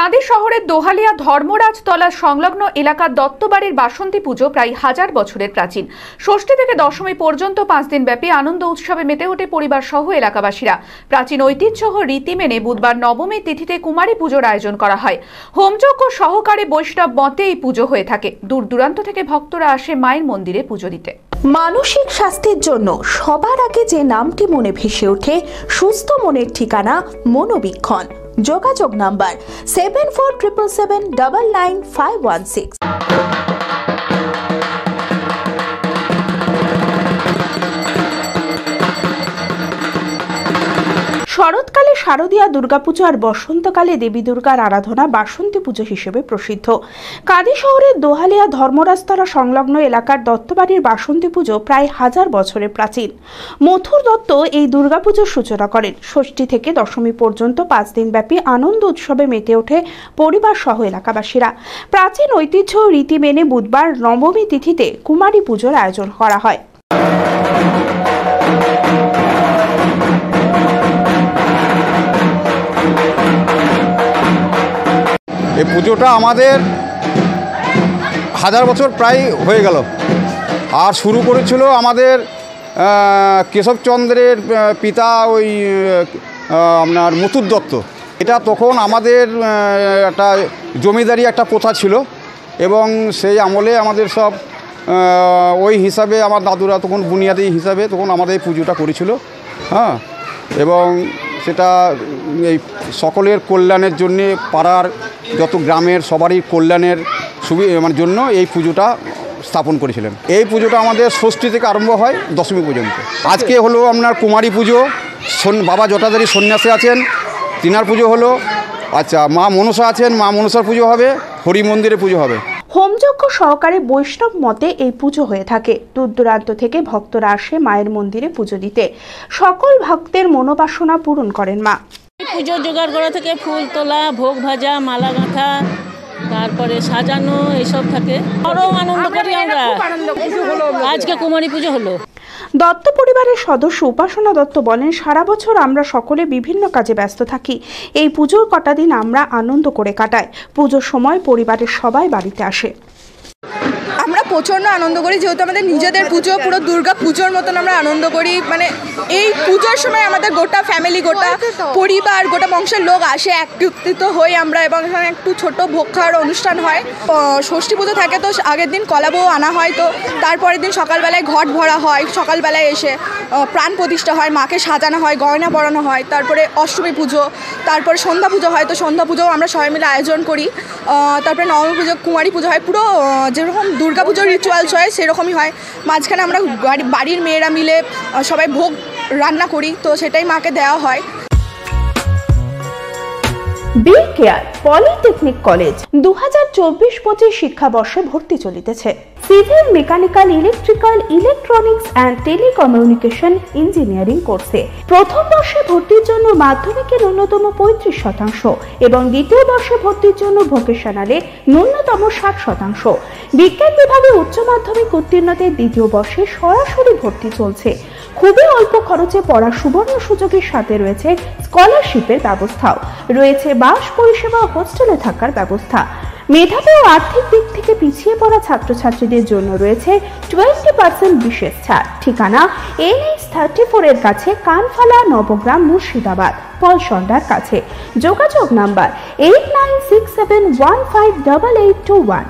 কাঁদি শহরের দোহালিয়া ধর্মরাজতলা সংলগ্ন এলাকার দত্তবাড়ির বাসন্তী পুজো প্রায় 1000 বছরের প্রাচীন। ষষ্ঠী থেকে দশমী পর্যন্ত 5 দিন ব্যাপী আনন্দ উৎসবে মেতে ওঠে পরিবার সহ এলাকাবাসীরা। প্রাচীন ঐতিহ্য ও রীতি মেনে বুধবার নবমী তিথিতে কুমারী পুজোর আয়োজন করা হয়। হোমযজ্ঞ সহকারে বৈষ্ণব মতে এই পুজো হয়ে থাকে। দূর দূরান্ত থেকে ভক্তরা আসে মায়ের মন্দিরে পুজো দিতে। মানসিক স্বাস্থ্যের জন্য সবার আগে যে নামটি মনে ভেসে ওঠে, সুস্থ মনের ঠিকানা মনোবীক্ষণ। যোগাযোগ নাম্বার 7477799516। শরৎকালে শারদীয়া দুর্গাপুজো আর বসন্তকালে দেবী দুর্গার আরাধনা বাসন্তী পুজো হিসেবে প্রসিদ্ধ। কাঁদি শহরের দোহালিয়া ধর্মরাজতলা সংলগ্ন এলাকার দত্তবাড়ির বাসন্তী পুজো প্রায় 1000 বছরের প্রাচীন। মথুর দত্ত এই দুর্গাপুজোর সূচনা করেন। ষষ্ঠী থেকে দশমী পর্যন্ত 5 দিন ব্যাপী আনন্দ উৎসবে মেতে ওঠে পরিবার সহ এলাকাবাসীরা। প্রাচীন ঐতিহ্য ও রীতি মেনে বুধবার নবমী তিথিতে কুমারী পুজোর আয়োজন করা হয়। এই পুজোটা আমাদের 1000 বছর প্রায় হয়ে গেল। আর শুরু করেছিল আমাদের কেশবচন্দ্রের পিতা ওই আপনার মথুর দত্ত। এটা তখন আমাদের একটা জমিদারি একটা প্রথা ছিল এবং সেই আমলে আমাদের সব ওই হিসাবে আমার দাদুরা তখন বুনিয়াদি হিসাবে তখন আমাদের এই পুজোটা করেছিল। হ্যাঁ, এবং সেটা এই সকলের কল্যাণের জন্যে, পাড়ার যত গ্রামের সবারই কল্যাণের জন্য এই পুজোটা স্থাপন করেছিলেন। এই পুজোটা আমাদের ষষ্ঠী থেকে আরম্ভ হয় দশমী পর্যন্ত। আজকে হলো আপনার কুমারী পুজো, বাবা জটাধারী সন্ন্যাসী আছেন, তিনার পুজো হলো। আচ্ছা, মা মনসা আছেন, মা মনসার পুজো হবে, হরি মন্দিরে পুজো হবে। হোমযজ্ঞ সহকারে বৈষ্ণব মতে এই পুজো হয়ে থাকে। দূর দূরান্ত থেকে ভক্তরা আসে মায়ের মন্দিরে পুজো দিতে। সকল ভক্তের মনোবাসনা পূরণ করেন মা। পুজো জোগাড় করা থেকে ফুল তোলা, ভোগ ভাজা, মালা গাঁথা, তারপরে সাজানো, এইসব থাকে। আরও আনন্দ করি আমরা। আজকে কুমারী পুজো হলো। দত্ত পরিবারের সদস্য উপাসনা দত্ত বলেন, সারা বছর আমরা সকলে বিভিন্ন কাজে ব্যস্ত থাকি। এই পুজোর কটা দিন আমরা আনন্দ করে কাটাই। পুজোর সময় পরিবারের সবাই বাড়িতে আসে। আমরা প্রচণ্ড আনন্দ করি, যেহেতু আমাদের নিজেদের পুজো, পুরো দুর্গা পুজোর মতন আমরা আনন্দ করি। মানে এই পুজোর সময় আমাদের গোটা ফ্যামিলি, গোটা পরিবার, গোটা বংশের লোক আসে, একত্রিত হই আমরা, এবং এখানে একটু ছোট ভোগ খাওয়ার অনুষ্ঠান হয়। ষষ্ঠী পুজো থাকে তো আগের দিন কলাবউ আনা হয়, তো তারপরের দিন সকালবেলায় ঘট ভরা হয়, সকালবেলায় এসে প্রাণ প্রতিষ্ঠা হয়, মাকে সাজানো হয়, গয়না পরানো হয়। তারপরে অষ্টমী পুজো, তারপরে সন্ধ্যা পুজো হয়, তো সন্ধ্যা পুজোও আমরা সবাই মিলে আয়োজন করি। তারপরে নবমী পুজো, কুমারী পুজো হয়। পুরো যেরকম দুর্গা পুজোর রিচুয়ালস হয় সেরকমই হয়। মাঝখানে আমরা বাড়ির মেয়েরা মিলে সবাই ভোগ রান্না করি, তো সেটাই মাকে দেওয়া হয়। বি কেয়ার পলিটেকনিক কলেজ 2024-25 শিক্ষাবর্ষে ভর্তি চলিতেছে। Civil, mechanical, electrical, electronics and telecommunication engineering কোর্সে প্রথম বর্ষে ভর্তির জন্য মাধ্যমিকের ন্যূনতম 35% এবং দ্বিতীয় বর্ষে ভর্তির জন্য ভোকেশনালে ন্যূনতম 60%। বিজ্ঞান বিভাগে উচ্চ মাধ্যমিক উত্তীর্ণদের দ্বিতীয় বর্ষে সরাসরি ভর্তি চলছে। খুবই অল্প খরচে পড়ার সুবর্ণ সুযোগের সাথে রয়েছে স্কলারশিপের ব্যবস্থাও। রয়েছে বাস পরিষেবা ও হোস্টেলে থাকার ব্যবস্থা। মেধাবী ও আর্থিক দিক থেকে পিছিয়ে পড়া ছাত্রছাত্রীদের জন্য রয়েছে 20% বিশেষ ছাড়। ঠিকানা NH34 এর কাছে, কানফালা, নবগ্রাম, মুর্শিদাবাদ, পলসন্ডার কাছে। যোগাযোগ নাম্বার 8967158821।